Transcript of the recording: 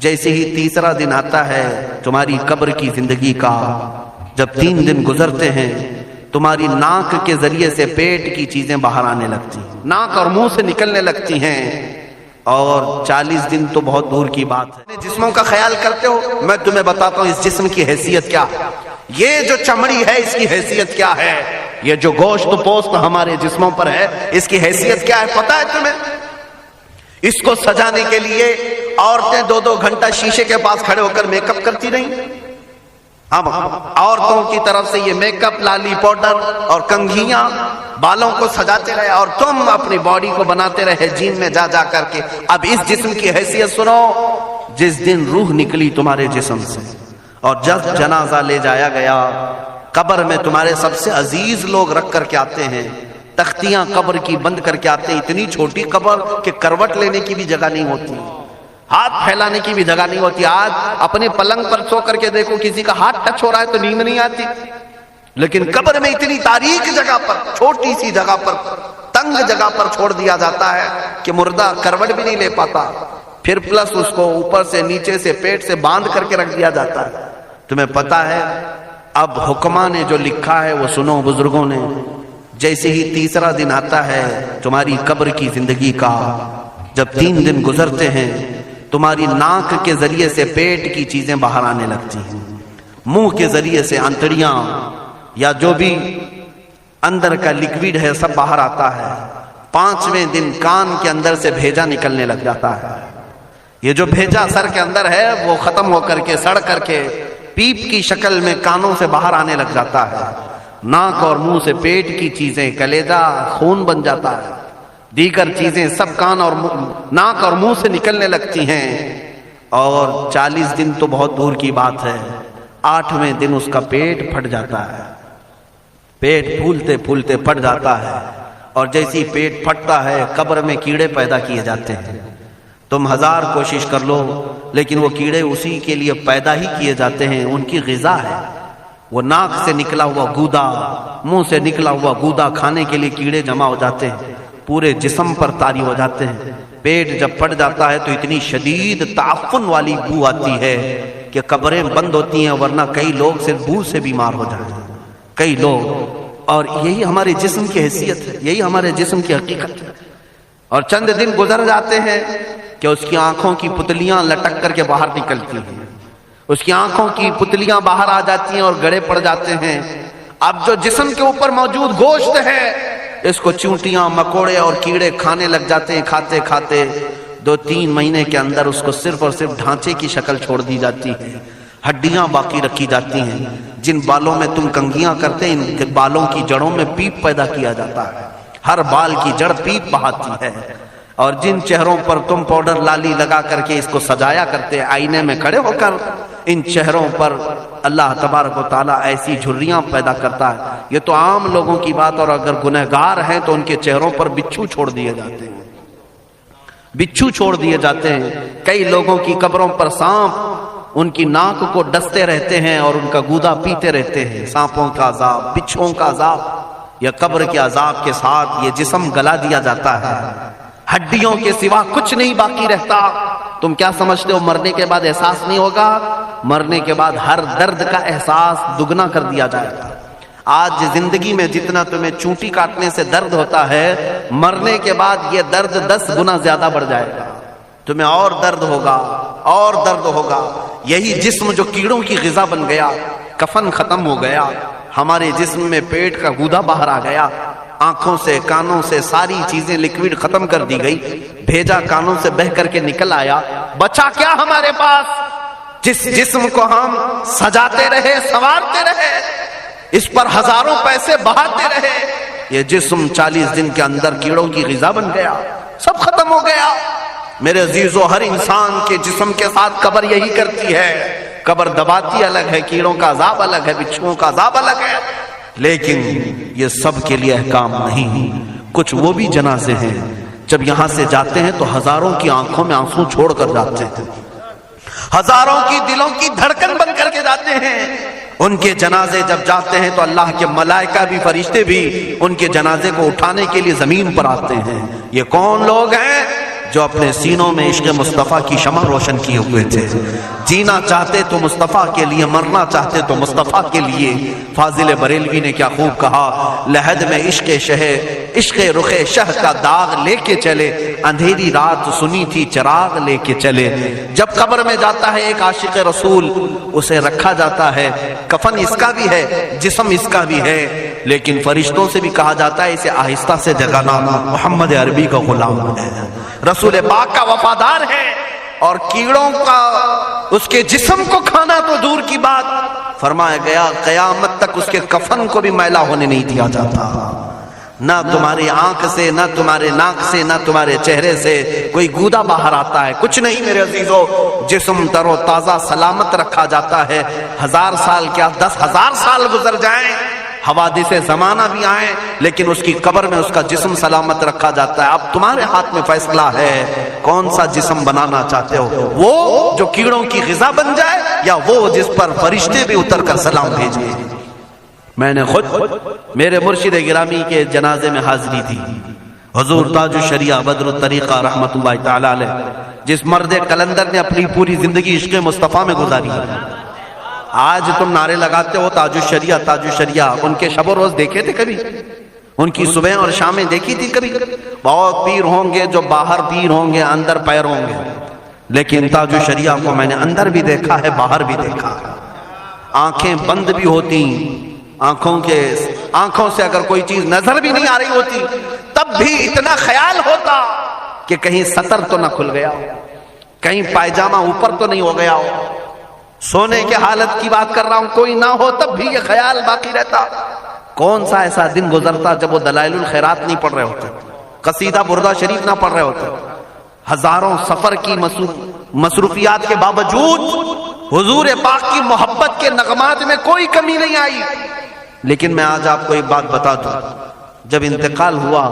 جیسے ہی تیسرا دن آتا ہے تمہاری قبر کی زندگی کا، جب 3 دن گزرتے ہیں تمہاری ناک کے ذریعے سے پیٹ کی چیزیں باہر آنے لگتی ہیں، ناک اور منہ سے نکلنے لگتی ہیں، اور 40 دن تو بہت دور کی بات ہے۔ جسموں کا خیال کرتے ہو، میں تمہیں بتاتا ہوں اس جسم کی حیثیت کیا ہے، یہ جو چمڑی ہے اس کی حیثیت کیا ہے، یہ جو گوشت پوست ہمارے جسموں پر ہے اس کی حیثیت کیا ہے پتہ ہے تمہیں؟ اس کو سجانے کے لیے عورتیں 2-2 گھنٹہ شیشے کے پاس کھڑے ہو کر میک اپ کرتی رہیں۔ ہم عورتوں کی طرف سے یہ میک اپ، لالی پاؤڈر اور کنگھیاں بالوں کو سجاتے رہے، اور تم اپنی باڈی کو بناتے رہے جیم میں جا جا کر کے۔ اب اس جسم کی حیثیت سنو، جس دن روح نکلی تمہارے جسم سے اور جب جنازہ لے جایا گیا، قبر میں تمہارے سب سے عزیز لوگ رکھ کر کے آتے ہیں، تختیاں قبر کی بند کر کے آتے ہیں، اتنی چھوٹی قبر کہ کروٹ لینے کی بھی جگہ نہیں ہوتی، ہاتھ پھیلانے کی بھی جگہ نہیں ہوتی۔ آج اپنے پلنگ پر سو کر کے دیکھو، کسی کا ہاتھ ٹچ ہو رہا ہے تو نیند نہیں آتی، لیکن قبر میں اتنی تاریک جگہ پر، چھوٹی سی جگہ پر، تنگ جگہ پر چھوڑ دیا جاتا ہے کہ مردہ کروٹ بھی نہیں لے پاتا، پھر پلس اس کو اوپر سے نیچے سے پیٹ سے باندھ کر کے رکھ دیا جاتا ہے۔ تمہیں پتا ہے اب حکماں نے جو لکھا ہے وہ سنو بزرگوں نے، جیسے ہی تیسرا دن آتا ہے تمہاری قبر کی زندگی کا، جب 3 دن گزرتے ہیں تمہاری ناک کے ذریعے سے پیٹ کی چیزیں باہر آنے لگتی ہیں، منہ کے ذریعے سے انتڑیاں یا جو بھی اندر کا لکوڈ ہے سب باہر آتا ہے۔ 5ویں دن کان کے اندر سے بھیجا نکلنے لگ جاتا ہے، یہ جو بھیجا سر کے اندر ہے وہ ختم ہو کر کے سڑ کر کے پیپ کی شکل میں کانوں سے باہر آنے لگ جاتا ہے، ناک اور منہ سے پیٹ کی چیزیں، کلیجہ خون بن جاتا ہے، دیگر چیزیں سب کان اور ناک اور منہ سے نکلنے لگتی ہیں، اور 40 دن تو بہت دور کی بات ہے، 8ویں دن اس کا پیٹ پھٹ جاتا ہے، پیٹ پھولتے پھولتے پھٹ جاتا ہے، اور جیسی پیٹ پھٹتا ہے قبر میں کیڑے پیدا کیے جاتے ہیں۔ تم 1000 کوشش کر لو لیکن وہ کیڑے اسی کے لیے پیدا ہی کیے جاتے ہیں، ان کی غذا ہے، وہ ناک سے نکلا ہوا گودا، منہ سے نکلا ہوا گودا کھانے کے لیے کیڑے جمع ہو جاتے ہیں، پورے جسم پر طاری ہو جاتے ہیں۔ پیٹ جب پھٹ جاتا ہے تو اتنی شدید تعفن والی بو آتی ہے کہ قبریں بند ہوتی ہیں، ورنہ کئی لوگ صرف بو سے بیمار ہو جاتے ہیں، کئی لوگ۔ اور یہی ہمارے جسم کی حیثیت ہے، یہی ہمارے جسم کی حقیقت ہے۔ اور چند دن گزر جاتے ہیں کہ اس کی آنکھوں کی پتلیاں لٹک کر کے باہر نکلتی ہیں، اس کی آنکھوں کی پتلیاں باہر آ جاتی ہیں اور گڑے پڑ جاتے ہیں۔ اب جو جسم کے اوپر موجود گوشت ہے اس کو چونٹیاں، مکوڑے اور کیڑے کھانے لگ جاتے ہیں، کھاتے کھاتے 2-3 مہینے کے اندر اس کو صرف اور صرف ڈھانچے کی شکل چھوڑ دی جاتی ہے، ہڈیاں باقی رکھی جاتی ہیں۔ جن بالوں میں تم کنگھیاں کرتے ہیں ان بالوں کی جڑوں میں پیپ پیدا کیا جاتا ہے، ہر بال کی جڑ پیپ بہاتی ہے۔ اور جن چہروں پر تم پاؤڈر لالی لگا کر کے اس کو سجایا کرتے آئینے میں کھڑے ہو کر، ان چہروں پر اللہ تبارک و تعالیٰ ایسی جھریاں پیدا کرتا ہے۔ یہ تو عام لوگوں کی بات، اور اگر گنہگار ہیں تو ان کے چہروں پر بچھو چھوڑ دیے جاتے ہیں، بچھو چھوڑ دیے جاتے ہیں۔ کئی لوگوں کی قبروں پر سانپ ان کی ناک کو ڈستے رہتے ہیں اور ان کا گودا پیتے رہتے ہیں۔ سانپوں کا عذاب، بچھوؤں کا عذاب، یا قبر کے عذاب کے ساتھ یہ جسم گلا دیا جاتا ہے، ہڈیوں کے سوا کچھ نہیں باقی رہتا۔ تم کیا سمجھتے ہو مرنے کے بعد احساس نہیں ہوگا؟ مرنے کے بعد ہر درد کا احساس دگنا کر دیا جائے گا۔ آج زندگی میں جتنا تمہیں چونٹی کاٹنے سے درد ہوتا ہے، مرنے کے بعد یہ درد 10 گنا زیادہ بڑھ جائے گا، تمہیں اور درد ہوگا، اور درد ہوگا۔ یہی جسم جو کیڑوں کی غذا بن گیا، کفن ختم ہو گیا، ہمارے جسم میں پیٹ کا گودا باہر آ گیا، آنکھوں سے کانوں سے ساری چیزیں لکوڈ ختم کر دی گئی، بھیجا کانوں سے بہ کر کے نکل آیا، بچا کیا ہمارے پاس؟ جس جسم کو ہم سجاتے رہے، سنوارتے رہے، اس پر ہزاروں پیسے بہاتے رہے، یہ جسم 40 دن کے اندر کیڑوں کی غذا بن گیا، سب ختم ہو گیا۔ میرے عزیزو، ہر انسان کے جسم کے ساتھ قبر یہی کرتی ہے، قبر دباتی الگ ہے، کیڑوں کا عذاب الگ ہے، بچھوؤں کا عذاب الگ ہے، لیکن یہ سب کے لیے احکام نہیں۔ کچھ وہ بھی جنازے ہیں جب یہاں سے جاتے ہیں تو ہزاروں کی آنکھوں میں آنسو چھوڑ کر جاتے ہیں، ہزاروں کی دلوں کی دھڑکن بن کر کے جاتے ہیں۔ ان کے جنازے جب جاتے ہیں تو اللہ کے ملائکہ بھی، فرشتے بھی ان کے جنازے کو اٹھانے کے لیے زمین پر آتے ہیں۔ یہ کون لوگ ہیں؟ جو اپنے سینوں میں عشق مصطفیٰ کی شمع روشن کیے ہوئے تھے. جینا چاہتے تو مصطفیٰ کے لیے، مرنا چاہتے تو مصطفیٰ کے لیے. فاضل بریلوی نے کیا خوب کہا، لحد میں عشق شہ، عشق رخ شہ کا داغ لے کے چلے، اندھیری رات سنی تھی چراغ لے کے چلے. جب قبر میں جاتا ہے ایک عاشق رسول، اسے رکھا جاتا ہے، کفن اس کا بھی ہے، جسم اس کا بھی ہے، لیکن فرشتوں سے بھی کہا جاتا ہے اسے آہستہ سے جگانا، محمد عربی کا غلام ہے، رسول پاک کا وفادار ہے. اور کیڑوں کا اس کے جسم کو کھانا تو دور کی بات، فرمایا گیا قیامت تک اس کے کفن کو بھی میلا ہونے نہیں دیا جاتا. نہ تمہاری آنکھ سے، نہ تمہارے ناک سے، نہ تمہارے چہرے سے کوئی گودا باہر آتا ہے، کچھ نہیں میرے عزیزو. جسم تر و تازہ سلامت رکھا جاتا ہے. 1000 سال کیا 10,000 سال گزر جائیں، حوادث زمانہ بھی آئیں، لیکن اس کی قبر میں اس کا جسم سلامت رکھا جاتا ہے. اب تمہارے ہاتھ میں فیصلہ ہے کون سا جسم بنانا چاہتے ہو، وہ جو کیڑوں کی غذا بن جائے، یا وہ جس پر فرشتے بھی اتر کر سلام بھیجیں. میں نے خود میرے مرشد گرامی کے جنازے میں حاضری تھی. حضور تاج الشریعہ بدر الطریقہ رحمت اللہ تعالی علیہ، جس مرد کلندر نے اپنی پوری زندگی عشق مصطفیٰ میں گزاری. آج تم نعرے لگاتے ہو تاج الشریعہ تاج الشریعہ، ان کے شب و روز دیکھے تھے کبھی؟ ان کی صبح اور شامیں دیکھی تھی کبھی؟ بہت پیر ہوں گے جو باہر پیر ہوں گے، اندر پیر ہوں گے، لیکن تاج الشریعہ کو میں نے اندر بھی دیکھا ہے، باہر بھی دیکھا ہے. آنکھیں بند بھی ہوتی، آنکھوں سے اگر کوئی چیز نظر بھی نہیں آ رہی ہوتی، تب بھی اتنا خیال ہوتا کہ کہیں سطر تو نہ کھل گیا ہو، کہیں پائجامہ اوپر تو نہیں ہو گیا ہو. سونے کے حالت کی بات کر رہا ہوں، کوئی نہ ہو تب بھی یہ خیال باقی رہتا. کون سا ایسا دن گزرتا جب وہ دلائل الخیرات نہیں پڑھ رہے ہوتے، قصیدہ بردہ شریف نہ پڑھ رہے ہوتے. ہزاروں سفر کی مصروفیات کے باوجود حضور پاک کی محبت کے نغمات میں کوئی کمی نہیں آئی. لیکن میں آج آپ کو ایک بات بتا دوں، جب انتقال ہوا